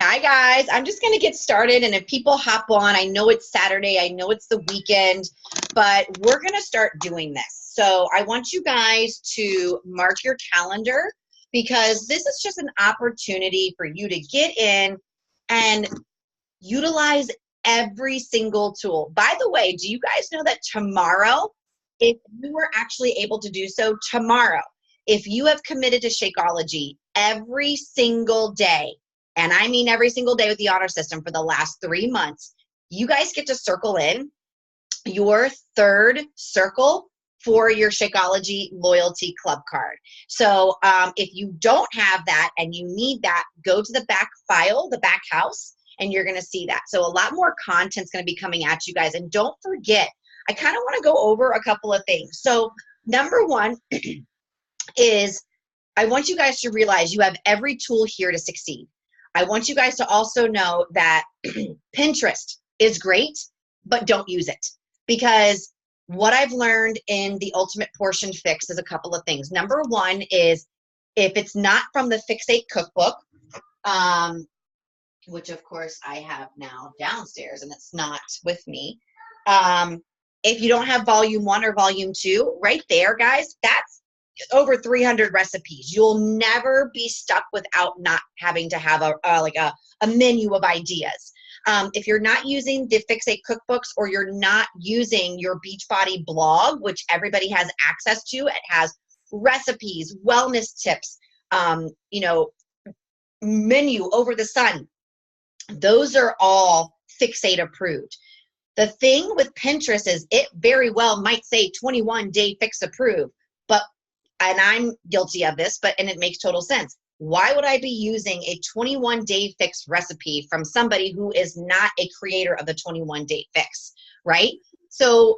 Hi guys, I'm just going to get started, and if people hop on, I know it's Saturday, I know it's the weekend, but we're going to start doing this. So I want you guys to mark your calendar because this is just an opportunity for you to get in and utilize every single tool. By the way, do you guys know that tomorrow, if you were actually able to do so tomorrow, if you have committed to Shakeology every single day, and I mean every single day with the honor system for the last 3 months, you guys get to circle in your third circle for your Shakeology loyalty club card. So if you don't have that and you need that, go to the back file, the back house, and you're gonna see that. So a lot more content's gonna be coming at you guys. And don't forget, I kind of wanna go over a couple of things. So number one is I want you guys to realize you have every tool here to succeed. I want you guys to also know that Pinterest is great, but don't use it. Because what I've learned in the Ultimate Portion Fix is a couple of things. Number one is if it's not from the Fix8 cookbook, which of course I have now downstairs and it's not with me. If you don't have volume 1 or volume 2, right there, guys, that's over 300 recipes. You'll never be stuck without not having to have a menu of ideas. If you're not using the Fix8 cookbooks, or you're not using your Beachbody blog, which everybody has access to, it has recipes, wellness tips, menu over the sun. Those are all Fix8 approved. The thing with Pinterest is it very well might say 21-day fix approved, and I'm guilty of this, and it makes total sense. Why would I be using a 21-day fix recipe from somebody who is not a creator of the 21-day fix, right? So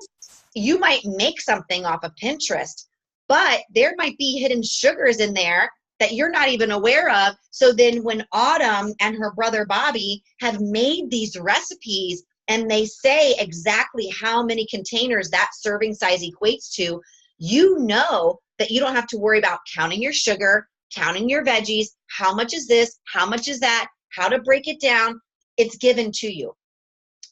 you might make something off of Pinterest, but there might be hidden sugars in there that you're not even aware of. So then when Autumn and her brother Bobby have made these recipes and they say exactly how many containers that serving size equates to, you know that you don't have to worry about counting your sugar, counting your veggies, how much is this, how much is that, how to break it down. It's given to you.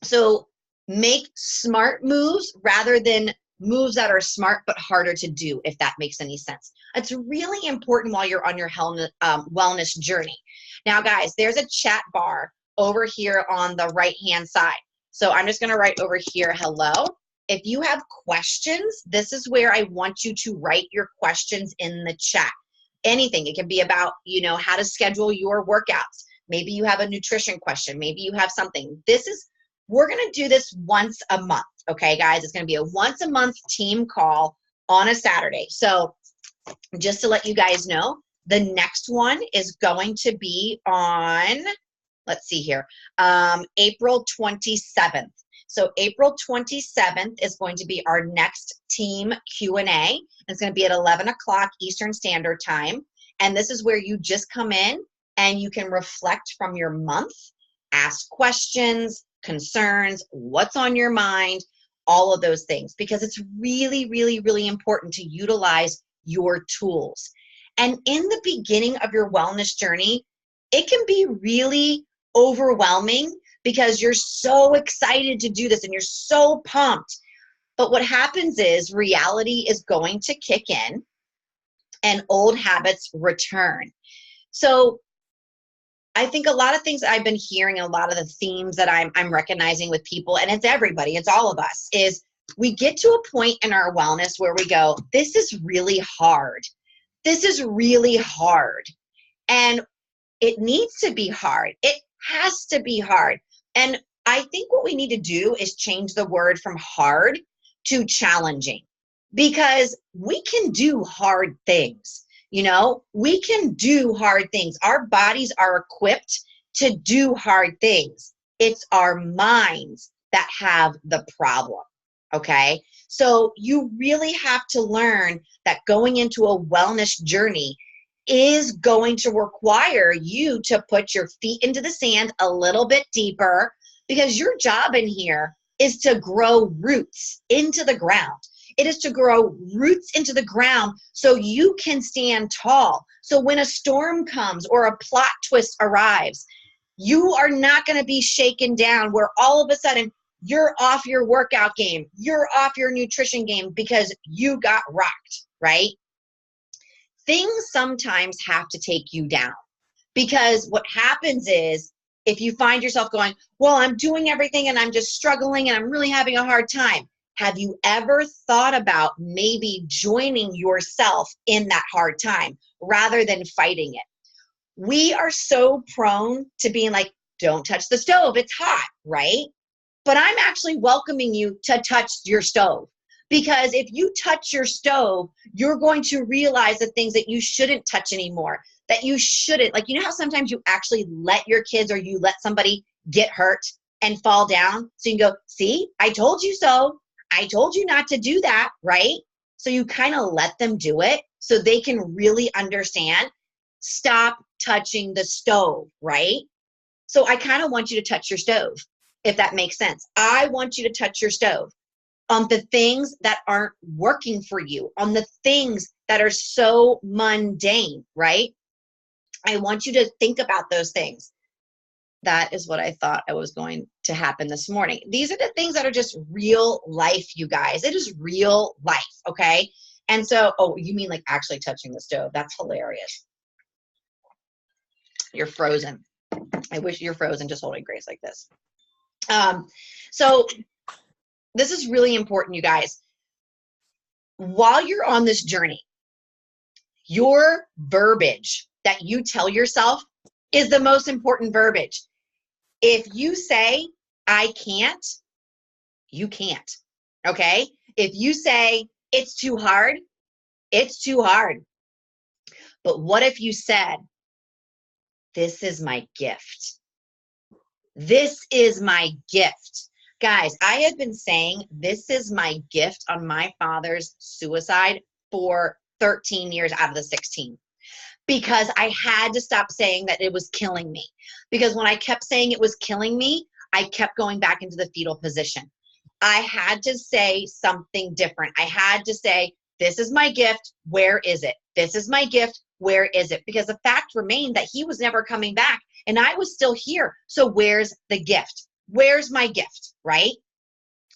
So make smart moves rather than moves that are smart but harder to do, if that makes any sense. It's really important while you're on your wellness journey. Now, guys, there's a chat bar over here on the right-hand side. So I'm just going to write over here, hello. If you have questions, this is where I want you to write your questions in the chat. Anything. It can be about, how to schedule your workouts. Maybe you have a nutrition question. Maybe you have something. We're going to do this once a month. Okay, guys? It's going to be a once a month team call on a Saturday. So just to let you guys know, the next one is going to be on, let's see here, April 27th. So April 27th is going to be our next team Q&A. It's going to be at 11 o'clock Eastern Standard Time. And this is where you just come in and you can reflect from your month, ask questions, concerns, what's on your mind, all of those things, because it's really, really, really important to utilize your tools. And in the beginning of your wellness journey, it can be really overwhelming because you're so excited to do this and you're so pumped. But what happens is reality is going to kick in and old habits return. So I think a lot of things I've been hearing, and a lot of the themes that I'm recognizing with people, and it's everybody, it's all of us, is we get to a point in our wellness where we go, this is really hard. This is really hard. And it needs to be hard. It has to be hard. And I think what we need to do is change the word from hard to challenging, because we can do hard things. We can do hard things. Our bodies are equipped to do hard things. It's our minds that have the problem, okay? So you really have to learn that going into a wellness journey is going to require you to put your feet into the sand a little bit deeper, because your job in here is to grow roots into the ground. It is to grow roots into the ground so you can stand tall. So when a storm comes or a plot twist arrives, You are not going to be shaken down where all of a sudden you're off your workout game, you're off your nutrition game because you got rocked, right? Things sometimes have to take you down, because what happens is if you find yourself going, well, I'm doing everything and I'm just struggling and I'm really having a hard time. Have you ever thought about maybe joining yourself in that hard time rather than fighting it? We are so prone to being like, don't touch the stove, it's hot, right? But I'm actually welcoming you to touch your stove, because if you touch your stove, you're going to realize the things that you shouldn't touch anymore, that you shouldn't. Like, you know how sometimes you actually let your kids or you let somebody get hurt and fall down? So you can go, see, I told you so. I told you not to do that, right? So you kind of let them do it so they can really understand, stop touching the stove, right? So I kind of want you to touch your stove, if that makes sense. I want you to touch your stove on the things that aren't working for you, on the things that are so mundane, right? I want you to think about those things. That is what I thought I was going to happen this morning. These are the things that are just real life, you guys. It is real life, okay? And so, oh, you mean like actually touching the stove? That's hilarious. You're frozen. I wish you're frozen just holding Grace like this. So this is really important, you guys. While you're on this journey, your verbiage that you tell yourself is the most important verbiage. If you say, I can't, you can't, okay? If you say, it's too hard, it's too hard. But what if you said, this is my gift? This is my gift. Guys, I have been saying this is my gift on my father's suicide for 13 years out of the 16, because I had to stop saying that it was killing me. Because when I kept saying it was killing me, I kept going back into the fetal position. I had to say something different. I had to say, this is my gift, where is it? This is my gift, where is it? Because the fact remained that he was never coming back and I was still here. So where's the gift? Where's my gift, right?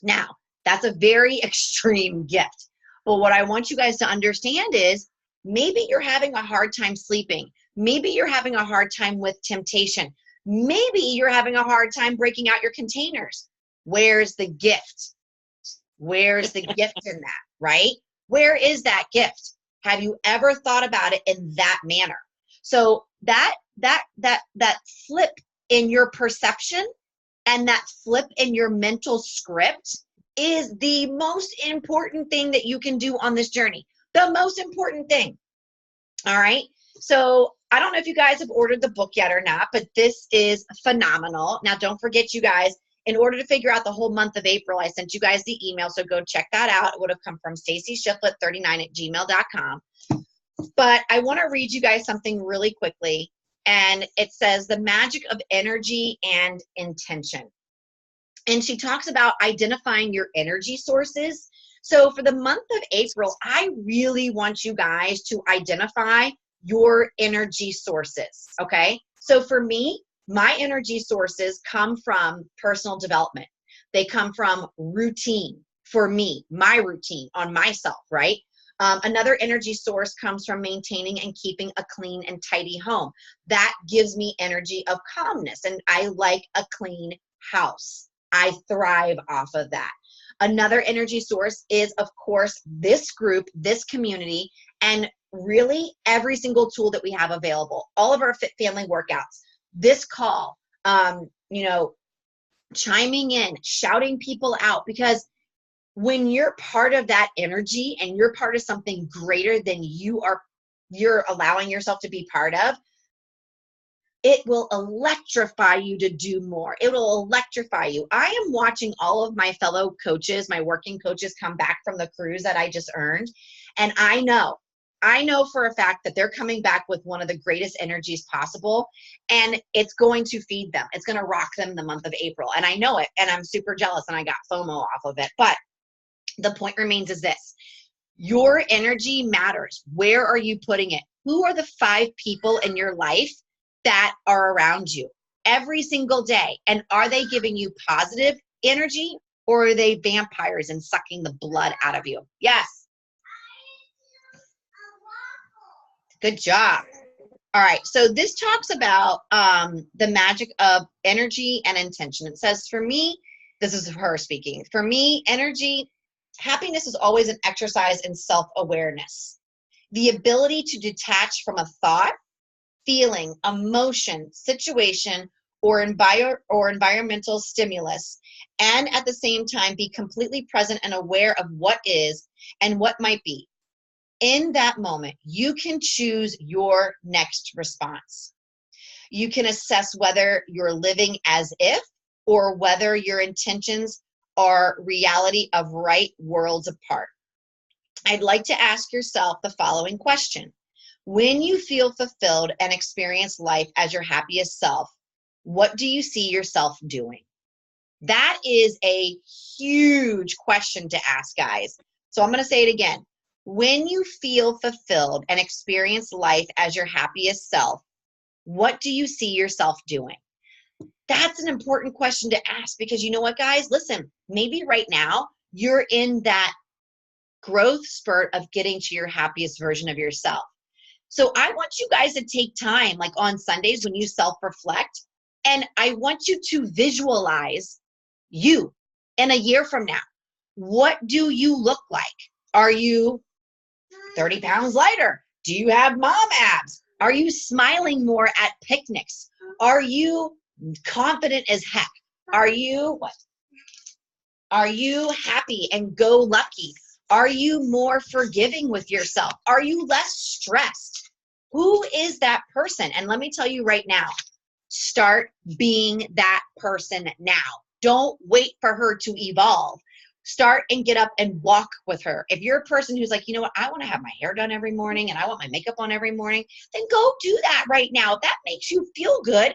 Now, that's a very extreme gift. But what I want you guys to understand is maybe you're having a hard time sleeping. Maybe you're having a hard time with temptation. Maybe you're having a hard time breaking out your containers. Where's the gift? Where's the gift in that, right? Where is that gift? Have you ever thought about it in that manner? So that flip in your perception and that flip in your mental script is the most important thing that you can do on this journey. The most important thing. All right. So I don't know if you guys have ordered the book yet or not, but this is phenomenal. Now, don't forget, you guys, in order to figure out the whole month of April, I sent you guys the email. So go check that out. It would have come from stacyshiflett39@gmail.com. But I want to read you guys something really quickly. And it says the magic of energy and intention. And she talks about identifying your energy sources. So for the month of April, I really want you guys to identify your energy sources, okay? So for me, my energy sources come from personal development. They come from routine for me, my routine on myself, right? Another energy source comes from maintaining and keeping a clean and tidy home. That gives me energy of calmness, and I like a clean house. I thrive off of that. Another energy source is, of course, this group, this community, and really every single tool that we have available. All of our Fit Family workouts, this call, chiming in, shouting people out, because when you're part of that energy and you're part of something greater than you're allowing yourself to be part of, it will electrify you to do more. It will electrify you. I am watching all of my fellow coaches, my working coaches, come back from the cruise that I just earned. And I know for a fact that they're coming back with one of the greatest energies possible. And it's going to feed them. It's going to rock them in the month of April. And I know it. And I'm super jealous and I got FOMO off of it. But the point remains is this: your energy matters. Where are you putting it? Who are the 5 people in your life that are around you? every single day? And are they giving you positive energy, or are they vampires and sucking the blood out of you? Yes. Good job. All right, so this talks about the magic of energy and intention. It says, for me, this is her speaking, for me, happiness is always an exercise in self-awareness. The ability to detach from a thought, feeling, emotion, situation, or environmental stimulus, and at the same time be completely present and aware of what is and what might be. In that moment, you can choose your next response. You can assess whether you're living as if, or whether your intentions are reality of right worlds apart. I'd like to ask yourself the following question. When you feel fulfilled and experience life as your happiest self, what do you see yourself doing? That is a huge question to ask, guys. So I'm going to say it again. When you feel fulfilled and experience life as your happiest self, what do you see yourself doing? That's an important question to ask, because you know what, guys? Listen, maybe right now you're in that growth spurt of getting to your happiest version of yourself. So I want you guys to take time, like on Sundays when you self-reflect, and I want you to visualize you in a year from now. What do you look like? Are you 30 pounds lighter? Do you have mom abs? Are you smiling more at picnics? Are you confident as heck? Are you what? Are you happy and go lucky? Are you more forgiving with yourself? Are you less stressed? Who is that person? And let me tell you right now, start being that person now. Don't wait for her to evolve. Start and get up and walk with her. If you're a person who's like, you know what, I want to have my hair done every morning and I want my makeup on every morning, then go do that right now. If that makes you feel good,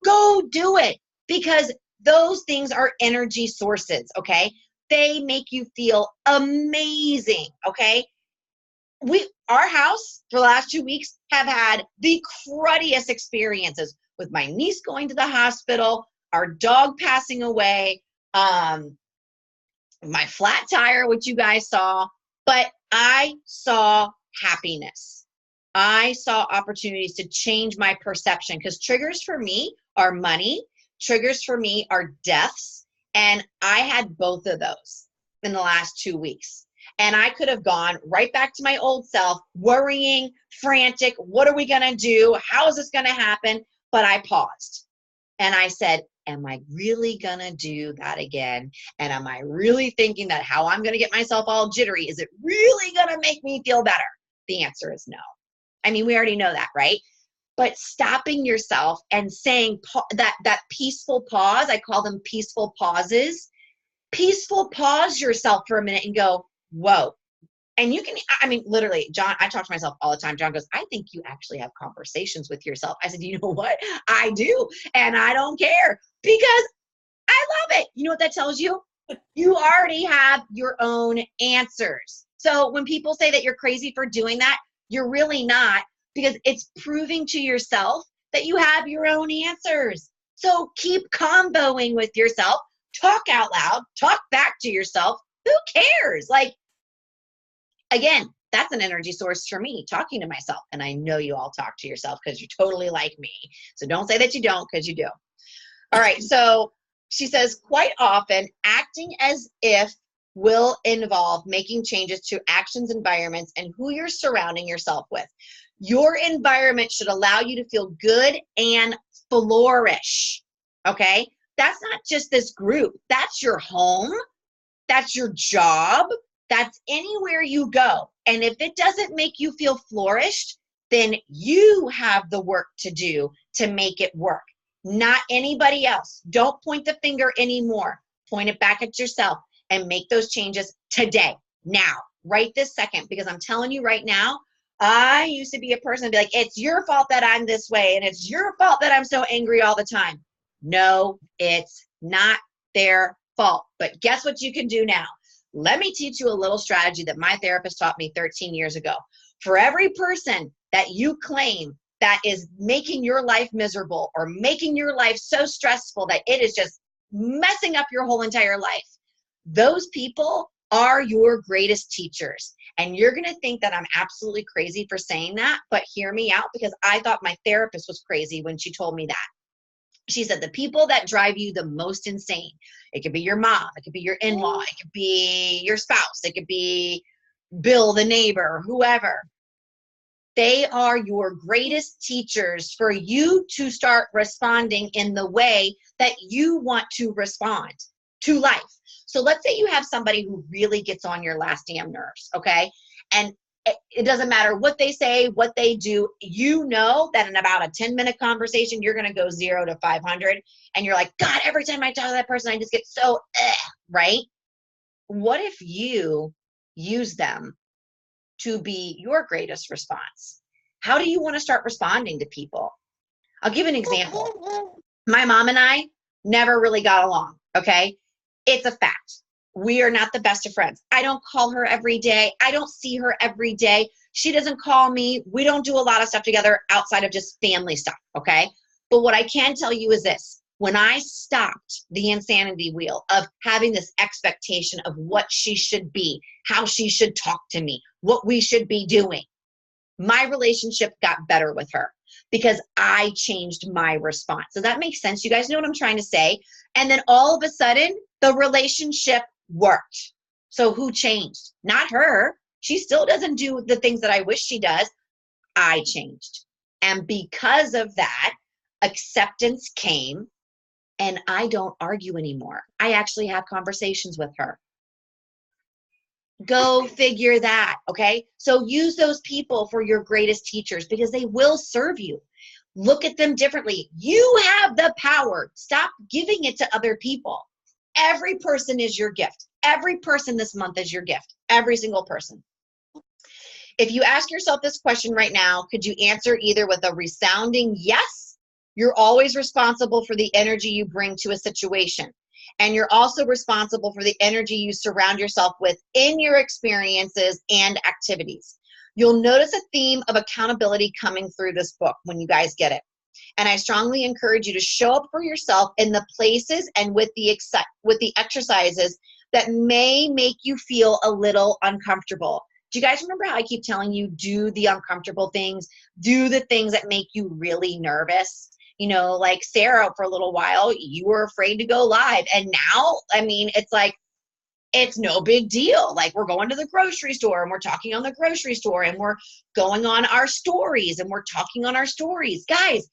go do it, because those things are energy sources, okay? They make you feel amazing, okay? Our house for the last 2 weeks have had the cruddiest experiences with my niece going to the hospital, our dog passing away, my flat tire, which you guys saw, but I saw happiness. I saw opportunities to change my perception, because triggers for me are money, triggers for me are deaths, and I had both of those in the last 2 weeks. And I could have gone right back to my old self, worrying, frantic, what are we gonna do? How is this gonna happen? But I paused and I said, am I really gonna do that again? And am I really thinking that how I'm gonna get myself all jittery, is it really gonna make me feel better? The answer is no. I mean, we already know that, right? But stopping yourself and saying that peaceful pause, I call them peaceful pauses. Peaceful pause yourself for a minute and go, whoa. And you can, I mean, literally, John, I talk to myself all the time. John goes, I think you actually have conversations with yourself. I said, you know what? I do. And I don't care, because I love it. You know what that tells you? You already have your own answers. So when people say that you're crazy for doing that, you're really not, because it's proving to yourself that you have your own answers. So keep comboing with yourself. Talk out loud. Talk back to yourself. Who cares? Like, again, that's an energy source for me, talking to myself. And I know you all talk to yourself because you're totally like me. So don't say that you don't, because you do. All right. So she says, quite often, acting as if will involve making changes to actions, environments, and who you're surrounding yourself with. Your environment should allow you to feel good and flourish. Okay? That's not just this group. That's your home. That's your job. That's anywhere you go. And if it doesn't make you feel flourished, then you have the work to do to make it work, not anybody else. Don't point the finger anymore. Point it back at yourself and make those changes today, now, right this second. Because I'm telling you right now, I used to be a person to be like, it's your fault that I'm this way, and it's your fault that I'm so angry all the time. No, it's not their fault. But guess what you can do now? Let me teach you a little strategy that my therapist taught me 13 years ago. For every person that you claim that is making your life miserable or making your life so stressful that it is just messing up your whole entire life, those people are your greatest teachers. And you're going to think that I'm absolutely crazy for saying that, but hear me out, because I thought my therapist was crazy when she told me that. She said the people that drive you the most insane, it could be your mom, it could be your in-law, it could be your spouse, it could be Bill, the neighbor, whoever. They are your greatest teachers for you to start responding in the way that you want to respond to life. So let's say you have somebody who really gets on your last damn nerves, okay? And it doesn't matter what they say, what they do. You know that in about a 10-minute conversation, you're going to go 0 to 500. And you're like, God, every time I talk to that person, I just get so, right? What if you use them to be your greatest response? How do you want to start responding to people? I'll give an example. My mom and I never really got along, okay? It's a fact. We are not the best of friends. I don't call her every day. I don't see her every day. She doesn't call me. We don't do a lot of stuff together outside of just family stuff, okay? But what I can tell you is this. When I stopped the insanity wheel of having this expectation of what she should be, how she should talk to me, what we should be doing, my relationship got better with her because I changed my response. Does that make sense? You guys know what I'm trying to say? And then all of a sudden, the relationship worked. So who changed? Not her. She still doesn't do the things that I wish she does. I changed. And because of that, acceptance came, and I don't argue anymore. I actually have conversations with her. Go figure that, okay? So use those people for your greatest teachers because they will serve you. Look at them differently. You have the power. Stop giving it to other people. Every person is your gift. Every person this month is your gift. Every single person. If you ask yourself this question right now, could you answer either with a resounding yes? You're always responsible for the energy you bring to a situation. And you're also responsible for the energy you surround yourself with in your experiences and activities. You'll notice a theme of accountability coming through this book when you guys get it. And I strongly encourage you to show up for yourself in the places and with the exercises that may make you feel a little uncomfortable. Do you guys remember how I keep telling you, do the uncomfortable things, do the things that make you really nervous? You know, like Sarah, for a little while, you were afraid to go live. And now, I mean, it's like, it's no big deal. Like, we're going to the grocery store and we're talking on the grocery store and we're going on our stories and we're talking on our stories. Guys,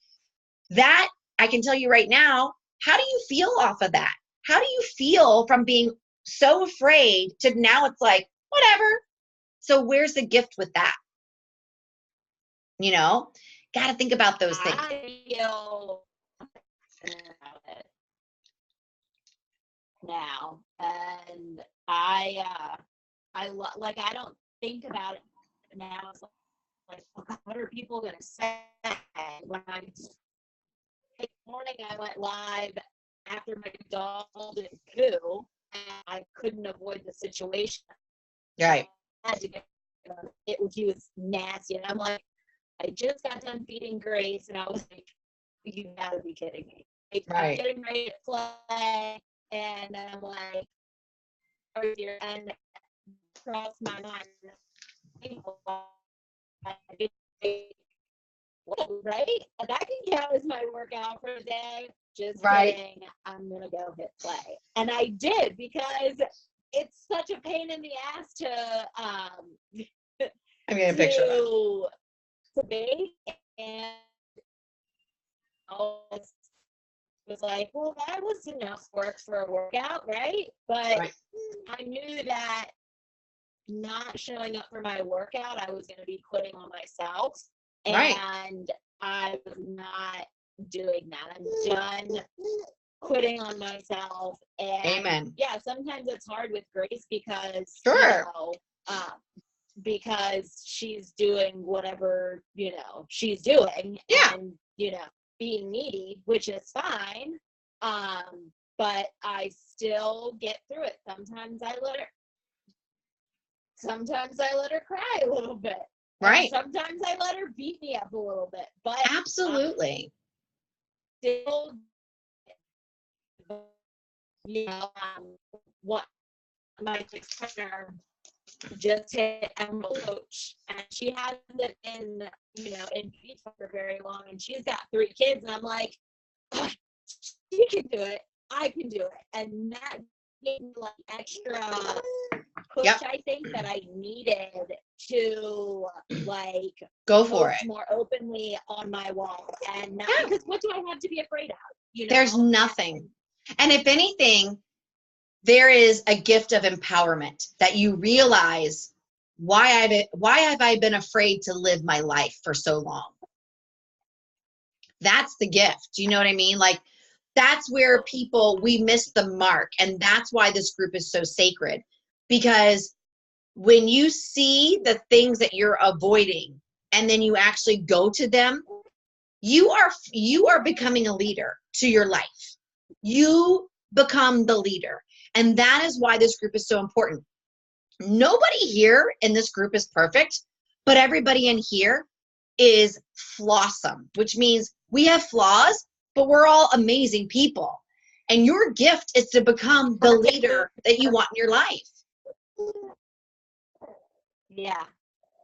that, I can tell you right now, how do you feel off of that? How do you feel from being so afraid to now it's like, whatever. So where's the gift with that? You know, got to think about those things. I feel about it now, and I don't think about it now. It's like, what are people gonna say when I'm? This morning I went live after my dog did poo, and I couldn't avoid the situation. Right. I had to get, he was nasty, and I'm like, I just got done feeding Grace, and I was like, you gotta be kidding me. Like, Right. I'm getting ready to play, and I'm like, oh dear, and cross my mind, right? That can count as my workout for the day. Just right. kidding. I'm gonna go hit play, and I did because it's such a pain in the ass to I'm getting a picture of that. To be, and I was like, well, that was enough work for a workout, right? But Right. I knew that not showing up for my workout, I was going to be quitting on myself, Right. and I was not doing that. I'm done quitting on myself. And Amen. yeah, sometimes it's hard with Grace because Sure. because she's doing whatever she's doing, Yeah. and being needy, which is fine, but I still get through it. Sometimes I let her cry a little bit, Right. And sometimes I let her beat me up a little bit, but Absolutely. still, you know, what my partner just hit Emerald Coach, and she hasn't been, you know, in beach for very long, and she's got 3 kids, and I'm like, oh, she can do it, I can do it, and that gave me like extra push, Yep. I think, that I needed to like Go for post it. more openly on my wall, and not Yeah. because what do I have to be afraid of? You know, There's nothing. And if anything, there is a gift of empowerment that you realize why have I been afraid to live my life for so long? That's the gift. Do you know what I mean? Like, that's where we miss the mark. And that's why this group is so sacred. Because when you see the things that you're avoiding and then you actually go to them, you are becoming a leader to your life. You become the leader. And that is why this group is so important. Nobody here in this group is perfect, but everybody in here is flawsome, which means we have flaws, but we're all amazing people. And your gift is to become the leader that you want in your life. Yeah.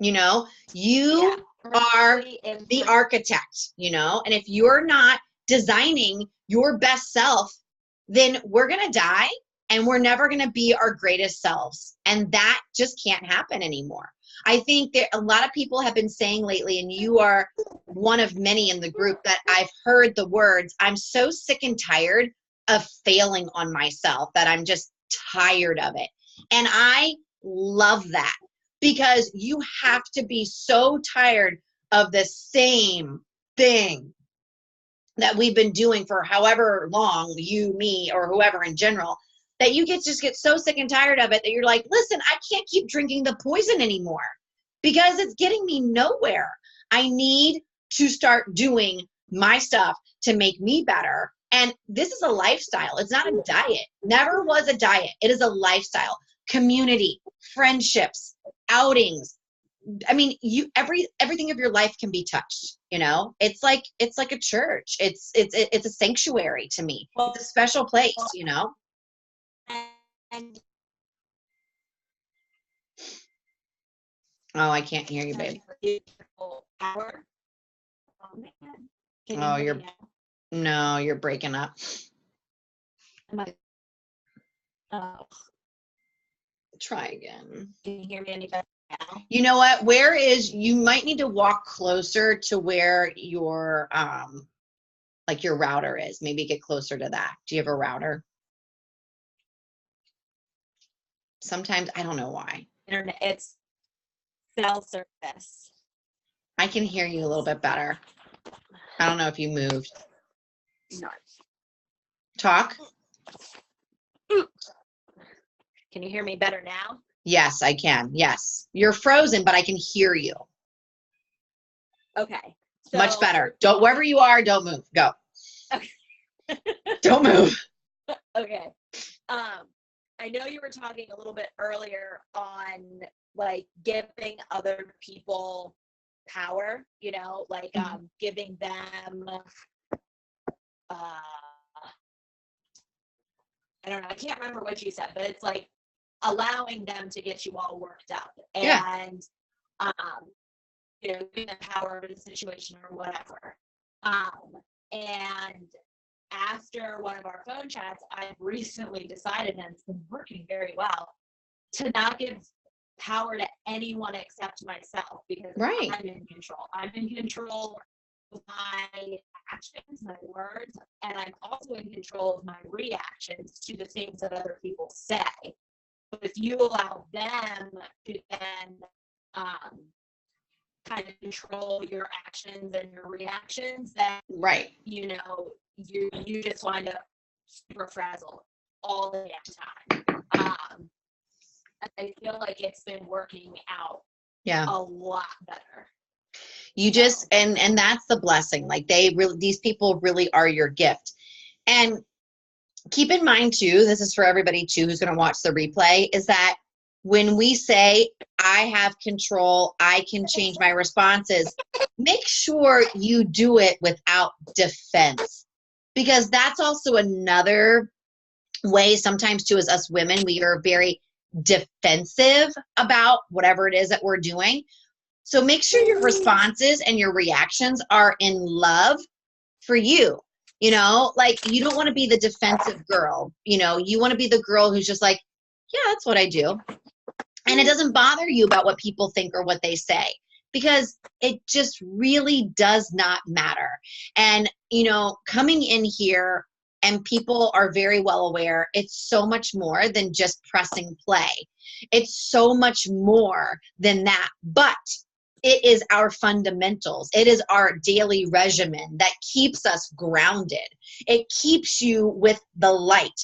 You know, you are the architect, you know, and if you're not designing your best self, then we're going to die and we're never going to be our greatest selves. And that just can't happen anymore. I think that a lot of people have been saying lately, and you are one of many in the group, that I've heard the words, I'm so sick and tired of failing on myself, that I'm just tired of it. And I love that, because you have to be so tired of the same thing that we've been doing for however long, you, me, or whoever in general, that you just get so sick and tired of it that you're like, listen, I can't keep drinking the poison anymore because it's getting me nowhere. I need to start doing my stuff to make me better. And this is a lifestyle. It's not a diet. Never was a diet. It is a lifestyle. Community, friendships, outings. I mean, everything of your life can be touched, you know? It's like a church. It's a sanctuary to me. It's a special place, you know? And oh, I can't hear you, babe. Power. Oh man. Can Oh, you hear me no, you're breaking up. now? Oh, Try again. can you hear me any better now? You know what? You might need to walk closer to where your like your router is. Maybe get closer to that. Do you have a router? Sometimes I don't know why. Internet, it's cell service. I can hear you a little bit better. I don't know if you moved. No. Talk. Can you hear me better now? Yes, I can. Yes. You're frozen, but I can hear you. Okay. So, much better. Don't, wherever you are, don't move. Go. Okay. Don't move. Okay. I know you were talking a little bit earlier on like giving other people power, you know, like giving them I don't know, I can't remember what you said, but it's like allowing them to get you all worked up and you know, giving them power over the situation or whatever. And after one of our phone chats, I've recently decided, and it's been working very well, to not give power to anyone except myself, because Right. I'm in control. I'm in control of my actions, my words, and I'm also in control of my reactions to the things that other people say. But if you allow them to then kind of control your actions and your reactions, then Right. you know you just wind up super frazzled all the damn time. I feel like it's been working out a lot better. You just and that's the blessing. Like these people really are your gift. And keep in mind too, this is for everybody too who's going to watch the replay, is that when we say, I have control, I can change my responses, make sure you do it without defense. Because that's also another way sometimes too, as us women, we are very defensive about whatever it is that we're doing. So make sure your responses and your reactions are in love for you. You know, like you don't want to be the defensive girl. You know, you want to be the girl who's just like, yeah, that's what I do. And it doesn't bother you about what people think or what they say, because it just really does not matter. And, you know, coming in here, and people are very well aware, it's so much more than just pressing play. It's so much more than that. But it is our fundamentals. It is our daily regimen that keeps us grounded. It keeps you with the light.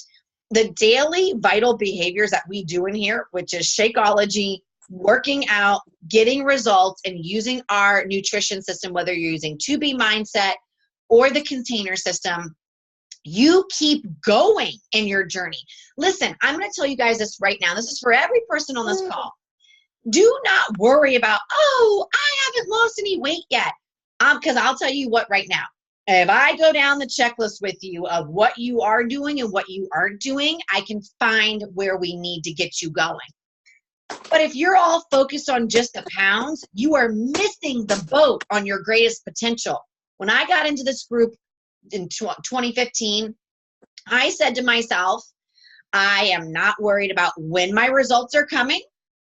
The daily vital behaviors that we do in here, which is Shakeology, working out, getting results, and using our nutrition system, whether you're using 2B Mindset or the container system, you keep going in your journey. Listen, I'm going to tell you guys this right now. This is for every person on this call. Do not worry about, oh, I haven't lost any weight yet. Because I'll tell you what right now. If I go down the checklist with you of what you are doing and what you aren't doing, I can find where we need to get you going. But if you're all focused on just the pounds, you are missing the boat on your greatest potential. When I got into this group in 2015, I said to myself, I am not worried about when my results are coming.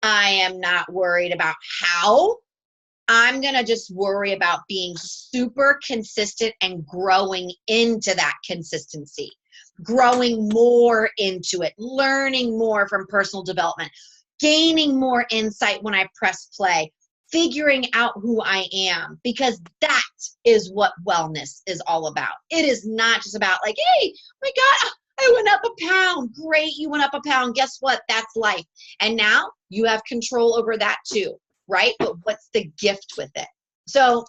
I am not worried about how. I'm going to just worry about being super consistent and growing into that consistency, growing more into it, learning more from personal development, gaining more insight when I press play, figuring out who I am, because that is what wellness is all about. It is not just about like, hey, my God, I went up a pound. Great, you went up a pound. Guess what? That's life. And now you have control over that too, right? But what's the gift with it? So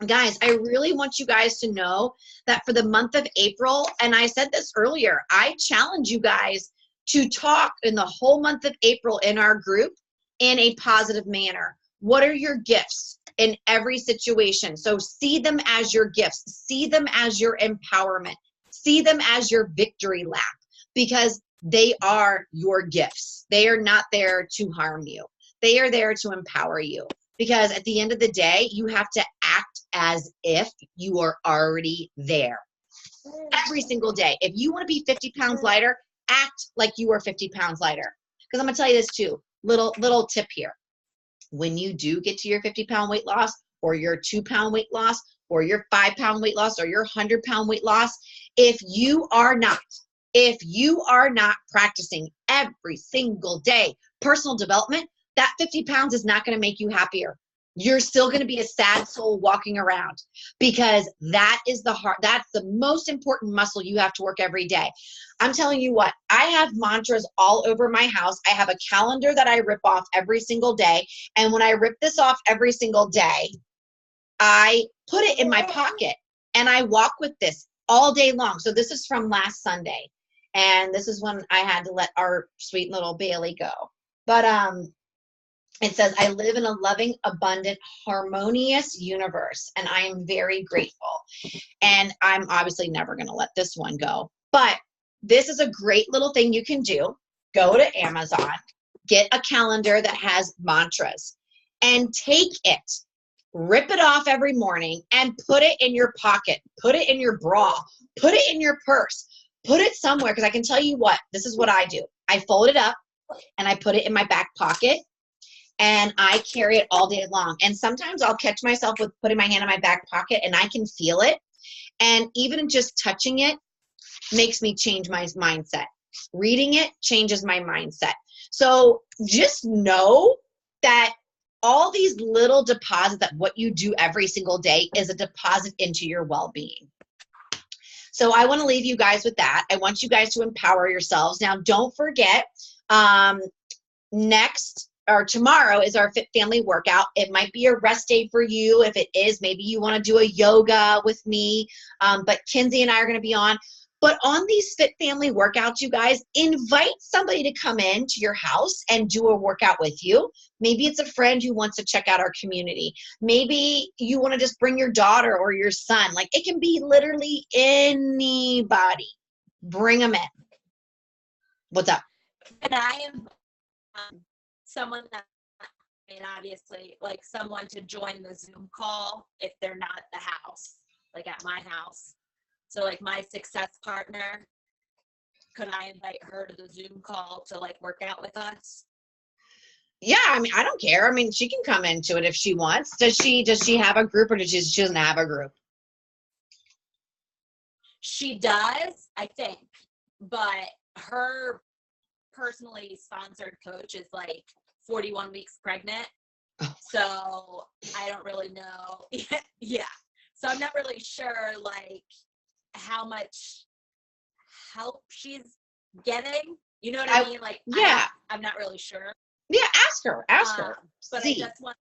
guys, I really want you guys to know that for the month of April, and I said this earlier, I challenge you guys to talk in the whole month of April in our group in a positive manner. What are your gifts in every situation? So see them as your gifts. See them as your empowerment. See them as your victory lap, because they are your gifts. They are not there to harm you. They are there to empower you, because at the end of the day, you have to act as if you are already there every single day. If you want to be 50 pounds lighter, act like you are 50 pounds lighter. Because I'm going to tell you this too, little tip here. When you do get to your 50-pound weight loss, or your 2-pound weight loss, or your 5-pound weight loss, or your 100-pound weight loss, if you are not practicing every single day personal development, that 50 pounds is not going to make you happier. You're still going to be a sad soul walking around, because that is that's the most important muscle you have to work every day. I'm telling you what, I have mantras all over my house. I have a calendar that I rip off every single day. And when I rip this off every single day, I put it in my pocket and I walk with this all day long. So this is from last Sunday. And this is when I had to let our sweet little Bailey go. But it says, I live in a loving, abundant, harmonious universe, and I am very grateful. And I'm obviously never going to let this one go. But this is a great little thing you can do. Go to Amazon, get a calendar that has mantras, and take it, rip it off every morning, and put it in your pocket, put it in your bra, put it in your purse, put it somewhere. Because I can tell you what, this is what I do. I fold it up and I put it in my back pocket. And I carry it all day long. And sometimes I'll catch myself with putting my hand in my back pocket and I can feel it. And even just touching it makes me change my mindset. Reading it changes my mindset. So just know that all these little deposits, that what you do every single day is a deposit into your well-being. So I want to leave you guys with that. I want you guys to empower yourselves. Now, don't forget, tomorrow is our Fit Family workout. It might be a rest day for you. If it is, maybe you want to do a yoga with me. But Kinsey and I are going to be on. But on these Fit Family workouts, you guys, invite somebody to come in to your house and do a workout with you. Maybe it's a friend who wants to check out our community. Maybe you want to just bring your daughter or your son. Like, it can be literally anybody. Bring them in. What's up? And I am someone that, I mean, obviously, like someone to join the Zoom call if they're not at the house, like at my house. So like my success partner, could I invite her to the Zoom call to like work out with us? Yeah, I mean, I don't care. I mean, she can come into it if she wants. Does she have a group, or she doesn't have a group? She does, I think, but her personally sponsored coach is like 41 weeks pregnant. So I don't really know. Yeah. So I'm not really sure like how much help she's getting. You know what I mean? Like, yeah, I'm not really sure. Yeah, ask her. But see. I just want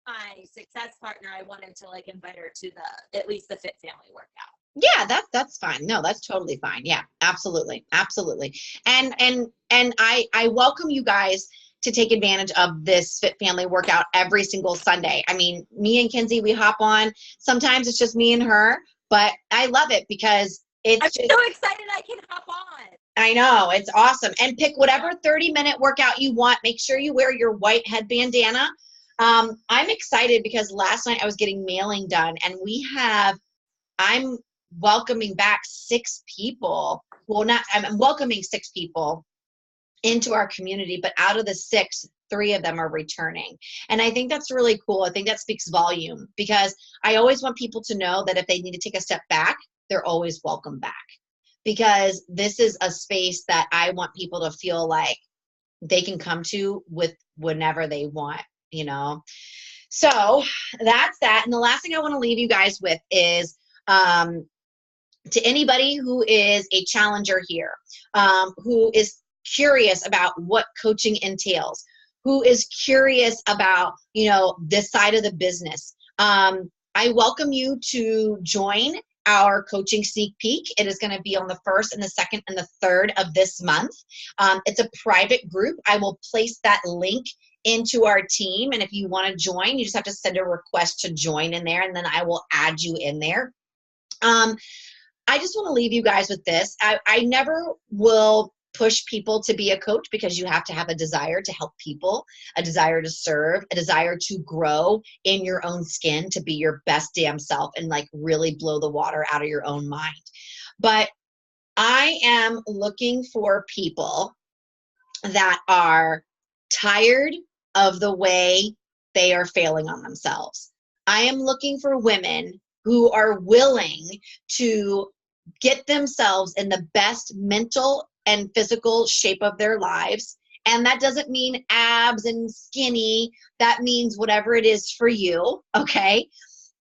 my success partner, I wanted to like invite her to at least the Fit Family workout. Yeah, that's fine. No, that's totally fine. Yeah, absolutely. And I welcome you guys to take advantage of this Fit Family workout every single Sunday. I mean, me and Kenzie, we hop on. Sometimes it's just me and her, but I love it because I'm so excited I can hop on. I know, it's awesome. And pick whatever 30-minute workout you want. Make sure you wear your white head bandana. I'm excited because last night I was getting mailing done, and I'm welcoming back 6 people. Well, I'm welcoming 6 people into our community, but out of the 6, 3 of them are returning. And I think that's really cool. I think that speaks volume, because I always want people to know that if they need to take a step back, they're always welcome back, because this is a space that I want people to feel like they can come to with whenever they want, you know? So that's that. And the last thing I want to leave you guys with is, to anybody who is a challenger here, who is curious about what coaching entails, who is curious about, this side of the business, I welcome you to join our coaching sneak peek. It is going to be on the 1st and the 2nd and the 3rd of this month. It's a private group. I will place that link into our team. And if you want to join, you just have to send a request to join in there, and then I will add you in there. I just want to leave you guys with this. I never will push people to be a coach, because you have to have a desire to help people, a desire to serve, a desire to grow in your own skin, to be your best damn self and like really blow the water out of your own mind. But I am looking for people that are tired of the way they are failing on themselves. I am looking for women who are willing to get themselves in the best mental and physical shape of their lives. And that doesn't mean abs and skinny. That means whatever it is for you, okay?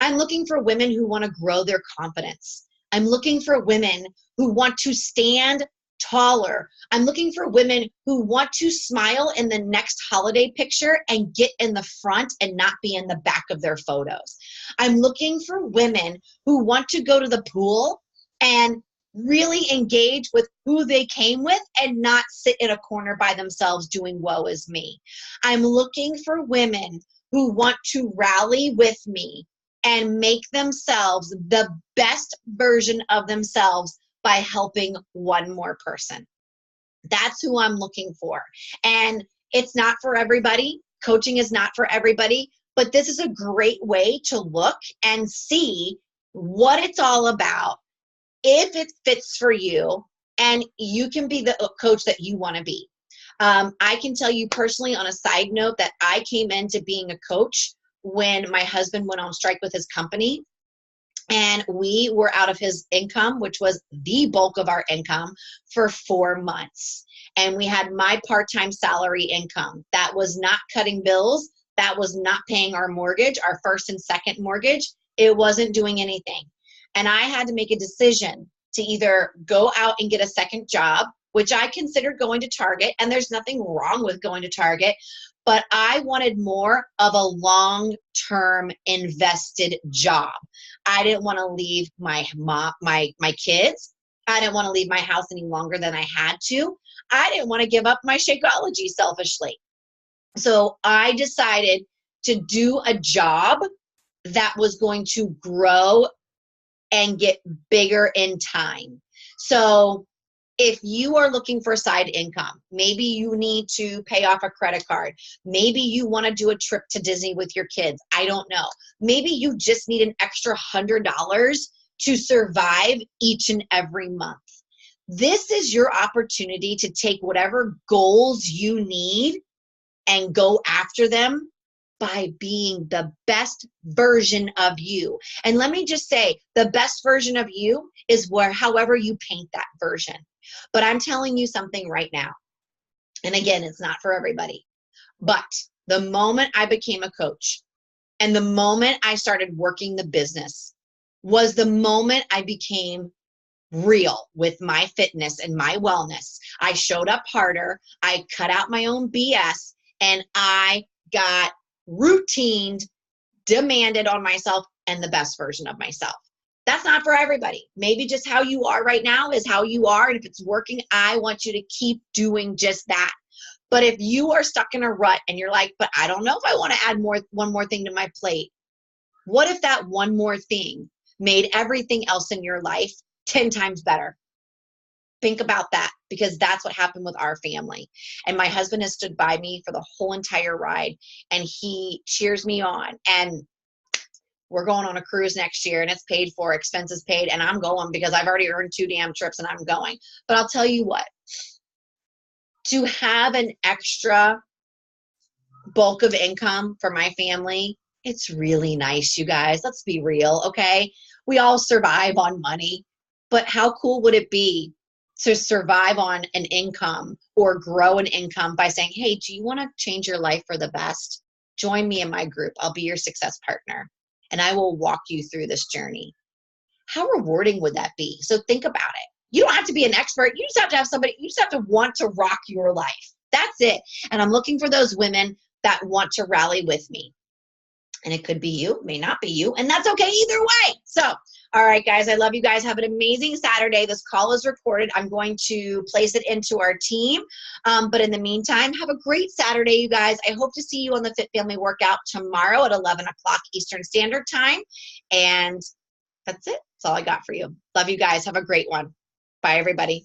I'm looking for women who want to grow their confidence. I'm looking for women who want to stand taller. I'm looking for women who want to smile in the next holiday picture and get in the front and not be in the back of their photos. I'm looking for women who want to go to the pool and really engage with who they came with and not sit in a corner by themselves doing woe is me. I'm looking for women who want to rally with me and make themselves the best version of themselves by helping one more person. That's who I'm looking for. And it's not for everybody. Coaching is not for everybody, but this is a great way to look and see what it's all about, if it fits for you, and you can be the coach that you want to be. I can tell you personally, on a side note, that I came into being a coach when my husband went on strike with his company, and we were out of his income, which was the bulk of our income, for 4 months. And we had my part-time salary income. That was not cutting bills. That was not paying our mortgage, our first and second mortgage. It wasn't doing anything. And I had to make a decision to either go out and get a second job, which I considered going to Target, and there's nothing wrong with going to Target, but I wanted more of a long-term invested job. I didn't want to leave my kids I didn't want to leave my house any longer than I had to. I didn't want to give up my Shakeology selfishly. So I decided to do a job that was going to grow and get bigger in time. So if you are looking for side income, maybe you need to pay off a credit card. Maybe you want to do a trip to Disney with your kids. I don't know. Maybe you just need an extra $100 to survive each and every month. This is your opportunity to take whatever goals you need and go after them by being the best version of you. And let me just say, the best version of you is however you paint that version. But I'm telling you something right now. And again, it's not for everybody. But the moment I became a coach and the moment I started working the business was the moment I became real with my fitness and my wellness. I showed up harder. I cut out my own BS, and I got routined, demanded on myself, and the best version of myself. That's not for everybody. Maybe just how you are right now is how you are. And if it's working, I want you to keep doing just that. But if you are stuck in a rut and you're like, but I don't know if I want to add one more thing to my plate. What if that one more thing made everything else in your life 10 times better? Think about that, because that's what happened with our family. And my husband has stood by me for the whole entire ride, and he cheers me on. And we're going on a cruise next year, and it's paid for, expenses paid, and I'm going because I've already earned 2 damn trips and I'm going. But I'll tell you what, to have an extra bulk of income for my family, it's really nice, you guys. Let's be real, okay? We all survive on money, but how cool would it be to survive on an income or grow an income by saying, hey, do you want to change your life for the best? Join me in my group. I'll be your success partner, and I will walk you through this journey. How rewarding would that be? So think about it. You don't have to be an expert. You just have to have somebody, you just have to want to rock your life. That's it. And I'm looking for those women that want to rally with me. And it could be you, it may not be you, and that's okay either way. So, all right, guys, I love you guys. Have an amazing Saturday. This call is recorded. I'm going to place it into our team. But in the meantime, have a great Saturday, you guys. I hope to see you on the Fit Family Workout tomorrow at 11 o'clock Eastern Standard Time. And that's it. That's all I got for you. Love you guys. Have a great one. Bye, everybody.